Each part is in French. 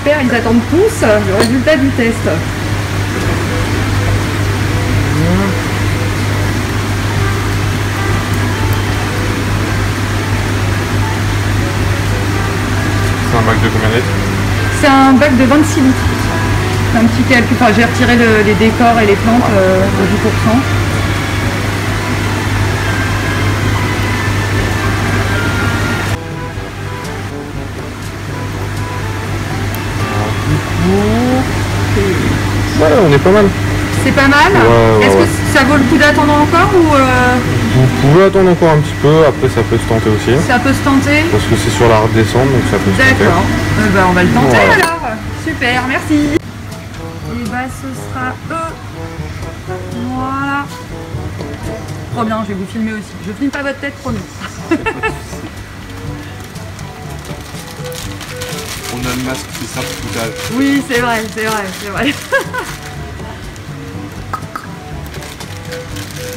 espèrent, ils attendent tous le résultat du test. C'est un bac de combien de litres? C'est un bac de 26 litres. C'est un petit calcul. Enfin, j'ai retiré les décors et les plantes de 10%. Ouais, on est pas mal. C'est pas mal. Ouais, Est-ce ouais. que ça vaut le coup d'attendre encore ou Vous pouvez attendre encore un petit peu, après ça peut se tenter aussi. ça peut se tenter? Parce que c'est sur la redescente, donc ça peut se tenter. D'accord. Ben, on va le tenter Voilà. alors. Super, merci. Et bah ce sera eux. Voilà. Trop bien, je vais vous filmer aussi. Je filme pas votre tête, promis. On a le masque, c'est ça pour foutage. Oui, c'est vrai, c'est vrai, c'est vrai.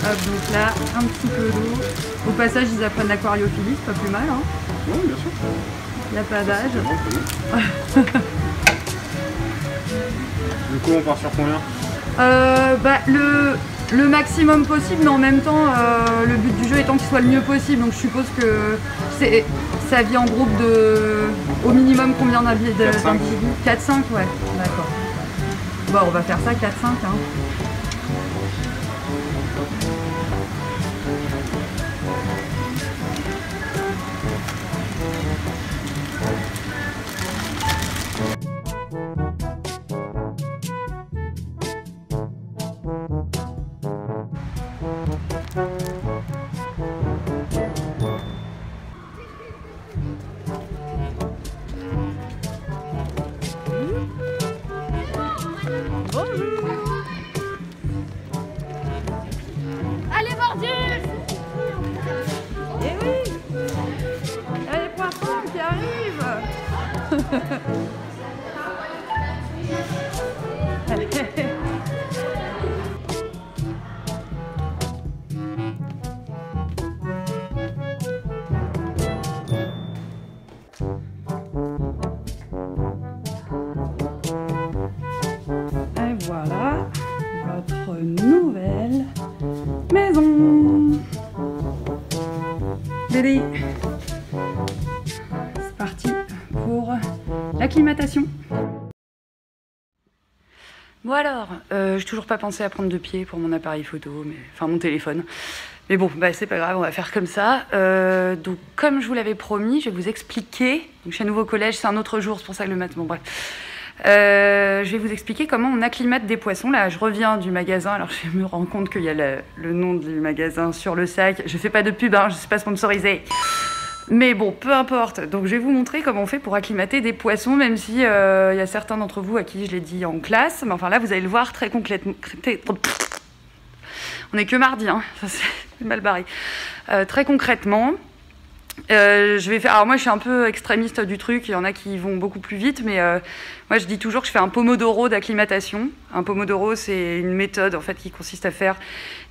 Hop, donc là, un petit peu d'eau. Au passage, ils apprennent l'aquariophilie, c'est pas plus mal, hein. Oui, bien sûr. Il n'y a pas d'âge. Du coup, on part sur combien? Bah, le maximum possible, mais en même temps, le but du jeu étant qu'il soit le mieux possible. Donc je suppose que ça vit en groupe de au minimum combien d'individus? 4-5, ouais, d'accord. Bon, on va faire ça 4-5. Hein. Allez, mordu! Eh oui! Il y a les poissons qui arrivent! Et voilà votre nouvelle maison. Dédé, c'est parti pour l'acclimatation. Bon alors, j'ai toujours pas pensé à prendre de pied pour mon appareil photo, enfin mon téléphone. Mais bon, bah, c'est pas grave, on va faire comme ça. Donc comme je vous l'avais promis, je vais vous expliquer. Donc, je suis à nouveau au collège, c'est un autre jour, c'est pour ça que le matin, bon bref. Je vais vous expliquer comment on acclimate des poissons. Là, je reviens du magasin. Alors, je me rends compte qu'il y a le nom du magasin sur le sac. Je fais pas de pub, hein, je suis pas sponsorisée. Mais bon, peu importe. Donc, je vais vous montrer comment on fait pour acclimater des poissons, même si il y a certains d'entre vous à qui je l'ai dit en classe. Mais enfin, là, vous allez le voir très concrètement. On n'est que mardi, hein. Ça, c'est mal barré. Très concrètement. Je vais faire. Alors moi, je suis un peu extrémiste du truc. Il y en a qui vont beaucoup plus vite, mais moi, je dis toujours que je fais un pomodoro d'acclimatation. Un pomodoro, c'est une méthode en fait qui consiste à faire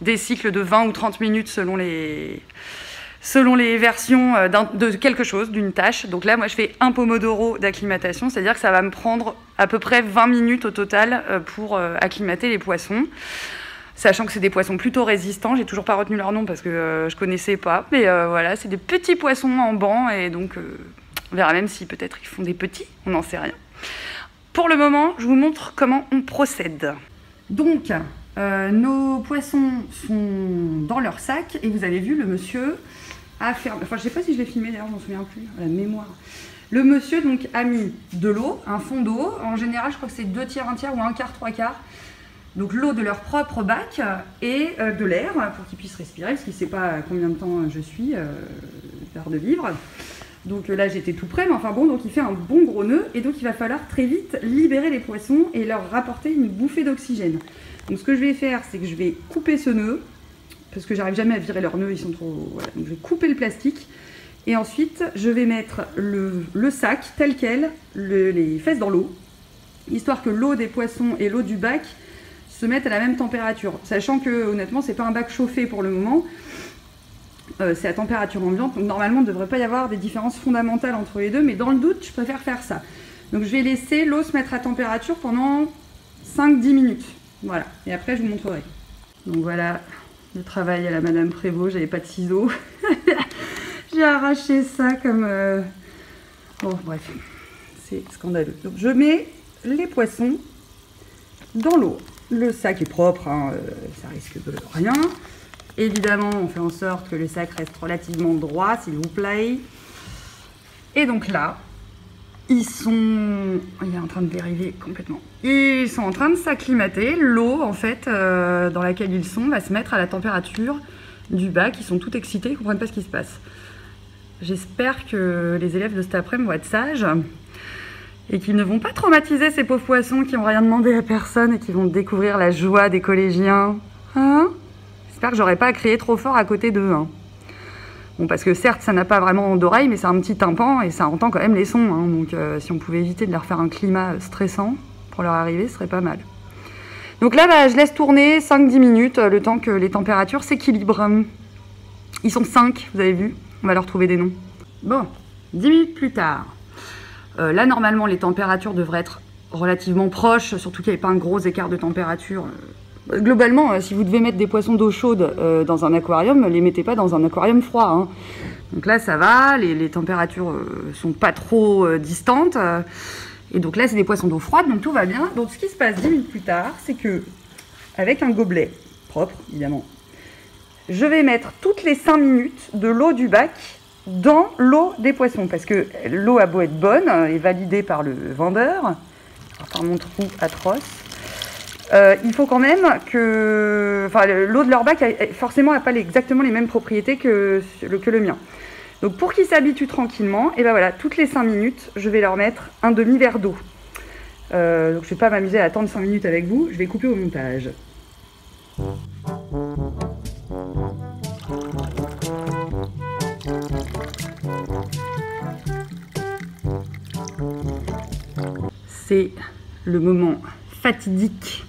des cycles de 20 ou 30 minutes selon les versions de quelque chose, d'une tâche. Donc là, moi, je fais un pomodoro d'acclimatation, c'est-à-dire que ça va me prendre à peu près 20 minutes au total pour acclimater les poissons. Sachant que c'est des poissons plutôt résistants, j'ai toujours pas retenu leur nom parce que je connaissais pas, mais voilà, c'est des petits poissons en banc et donc on verra même si peut-être ils font des petits, on n'en sait rien. Pour le moment, je vous montre comment on procède. Donc, nos poissons sont dans leur sac et vous avez vu le monsieur a fait, enfin je sais pas si je l'ai filmé d'ailleurs, je m'en souviens plus, la mémoire. Le monsieur donc a mis de l'eau, un fond d'eau, en général je crois que c'est 2 tiers, 1 tiers ou 1 quart, 3 quarts. Donc l'eau de leur propre bac et de l'air pour qu'ils puissent respirer, parce qu'il ne sait pas combien de temps je suis, l'heure de vivre. Donc là j'étais tout près, mais enfin bon, donc il fait un bon gros nœud, et donc il va falloir très vite libérer les poissons et leur rapporter une bouffée d'oxygène. Donc ce que je vais faire, c'est que je vais couper ce nœud, parce que j'arrive jamais à virer leurs nœuds, ils sont trop... Voilà. Donc je vais couper le plastique, et ensuite je vais mettre le sac tel quel, les fesses dans l'eau, histoire que l'eau des poissons et l'eau du bac se mettent à la même température, sachant que honnêtement c'est pas un bac chauffé pour le moment, c'est à température ambiante, donc normalement il ne devrait pas y avoir des différences fondamentales entre les deux, mais dans le doute je préfère faire ça. Donc je vais laisser l'eau se mettre à température pendant 5-10 minutes. Voilà, et après je vous montrerai. Donc voilà, le travail à la Madame Prévost, j'avais pas de ciseaux. J'ai arraché ça comme... Bon, bref, c'est scandaleux. Donc je mets les poissons dans l'eau. Le sac est propre, hein, ça risque de rien. Évidemment, on fait en sorte que le sac reste relativement droit, s'il vous plaît. Et donc là, ils sont... Il est en train de dériver complètement. Ils sont en train de s'acclimater. L'eau, en fait, dans laquelle ils sont, va se mettre à la température du bac. Ils sont tout excités, ils ne comprennent pas ce qui se passe. J'espère que les élèves de cet après-midi vont être sages et qu'ils ne vont pas traumatiser ces pauvres poissons qui n'ont rien demandé à personne et qui vont découvrir la joie des collégiens. Hein? J'espère que j'aurai pas à crier trop fort à côté d'eux. Hein. Bon, parce que certes, ça n'a pas vraiment d'oreille, mais c'est un petit tympan et ça entend quand même les sons. Hein. Donc si on pouvait éviter de leur faire un climat stressant pour leur arrivée, ce serait pas mal. Donc là, bah, je laisse tourner 5-10 minutes, le temps que les températures s'équilibrent. Ils sont 5, vous avez vu? On va leur trouver des noms. Bon, 10 minutes plus tard. Là, normalement, les températures devraient être relativement proches, surtout qu'il n'y avait pas un gros écart de température. Globalement, si vous devez mettre des poissons d'eau chaude dans un aquarium, ne les mettez pas dans un aquarium froid. Hein. Donc là, ça va, les températures sont pas trop distantes. Et donc là, c'est des poissons d'eau froide, donc tout va bien. Donc ce qui se passe 10 minutes plus tard, c'est que, avec un gobelet propre, évidemment, je vais mettre toutes les 5 minutes de l'eau du bac dans l'eau des poissons. Parce que l'eau a beau être bonne et validée par le vendeur, par mon trou atroce, il faut quand même que... Enfin, l'eau de leur bac, forcément, n'a pas exactement les mêmes propriétés que le mien. Donc pour qu'ils s'habituent tranquillement, et ben voilà, toutes les 5 minutes, je vais leur mettre un demi-verre d'eau. Donc je ne vais pas m'amuser à attendre 5 minutes avec vous, je vais couper au montage. C'est le moment fatidique.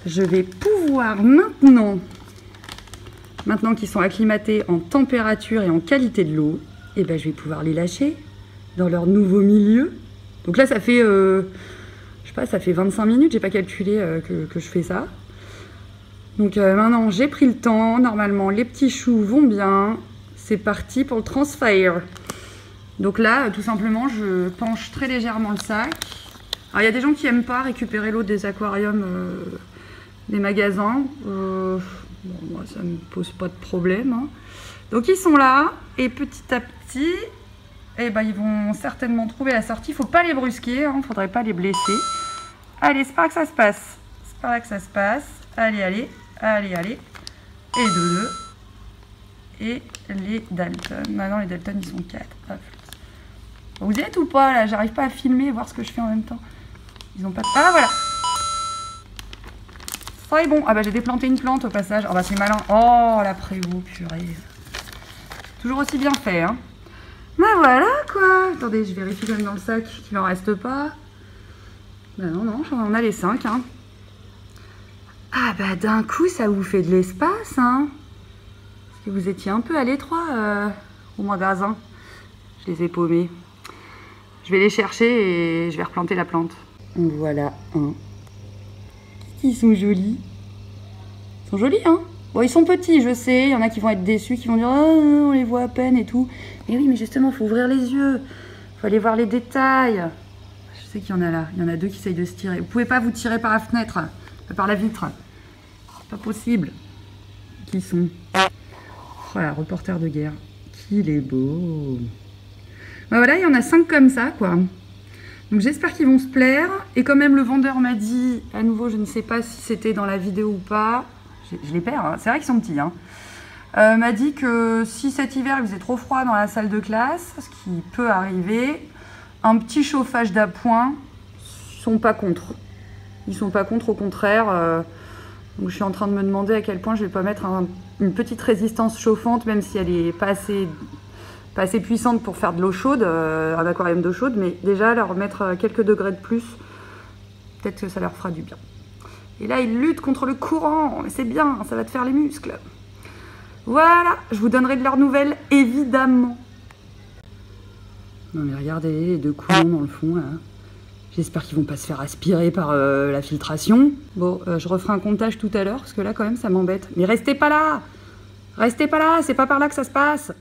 Je vais pouvoir maintenant qu'ils sont acclimatés en température et en qualité de l'eau, et ben je vais pouvoir les lâcher dans leur nouveau milieu. Donc là, ça fait, je sais pas, ça fait 25 minutes, j'ai pas calculé que je fais ça. Donc maintenant, j'ai pris le temps. Normalement, les petits choux vont bien. C'est parti pour le transfert. Donc là, tout simplement, je penche très légèrement le sac. Alors, il y a des gens qui n'aiment pas récupérer l'eau des aquariums, des magasins. Bon, moi, ça ne me pose pas de problème. Hein. Donc, ils sont là. Et petit à petit, eh ben, ils vont certainement trouver la sortie. Il ne faut pas les brusquer. Il ne faudrait pas les blesser. Allez, c'est par là que ça se passe. C'est par là que ça se passe. Allez, allez. Allez, allez. Et deux. Et les Dalton. Maintenant, les Dalton, ils sont 4. Hop. Vous y êtes ou pas, là? J'arrive pas à filmer et voir ce que je fais en même temps. Ils ont pas... Ah, voilà. Ça est bon. Ah bah, j'ai déplanté une plante au passage. Ah bah, c'est malin. Oh, la Prévost, purée. Toujours aussi bien fait, hein. Bah, voilà, quoi. Attendez, je vérifie quand même dans le sac qu'il en reste pas. Bah non, non, on a les 5, hein. Ah bah, d'un coup, ça vous fait de l'espace, hein. Parce que vous étiez un peu à l'étroit au magasin. Je les ai paumés. Je vais les chercher et je vais replanter la plante. En voilà un. Ils sont jolis. Ils sont jolis, hein. Bon, ils sont petits, je sais. Il y en a qui vont être déçus, qui vont dire oh, on les voit à peine et tout. Mais oui, mais justement, il faut ouvrir les yeux. Il faut aller voir les détails. Je sais qu'il y en a là. Il y en a 2 qui essayent de se tirer. Vous pouvez pas vous tirer par la fenêtre, par la vitre. C'est pas possible. Qui sont... Voilà, reporter de guerre. Qu'il est beau. Ben voilà, il y en a 5 comme ça, quoi. Donc j'espère qu'ils vont se plaire. Et quand même, le vendeur m'a dit, à nouveau, je ne sais pas si c'était dans la vidéo ou pas. Je les perds, hein. C'est vrai qu'ils sont petits. Hein. M'a dit que si cet hiver, il faisait trop froid dans la salle de classe, ce qui peut arriver, un petit chauffage d'appoint, ils sont pas contre. Ils sont pas contre, au contraire. Donc je suis en train de me demander à quel point je vais pas mettre une petite résistance chauffante, même si elle est pas assez puissante pour faire de l'eau chaude, un aquarium d'eau chaude, mais déjà leur mettre quelques degrés de plus, peut-être que ça leur fera du bien. Et là, ils luttent contre le courant, c'est bien, ça va te faire les muscles. Voilà, je vous donnerai de leurs nouvelles, évidemment. Non mais regardez les 2 coulons dans le fond, là. J'espère qu'ils vont pas se faire aspirer par la filtration. Bon, je referai un comptage tout à l'heure, parce que là, quand même, ça m'embête. Mais restez pas là! Restez pas là, c'est pas par là que ça se passe!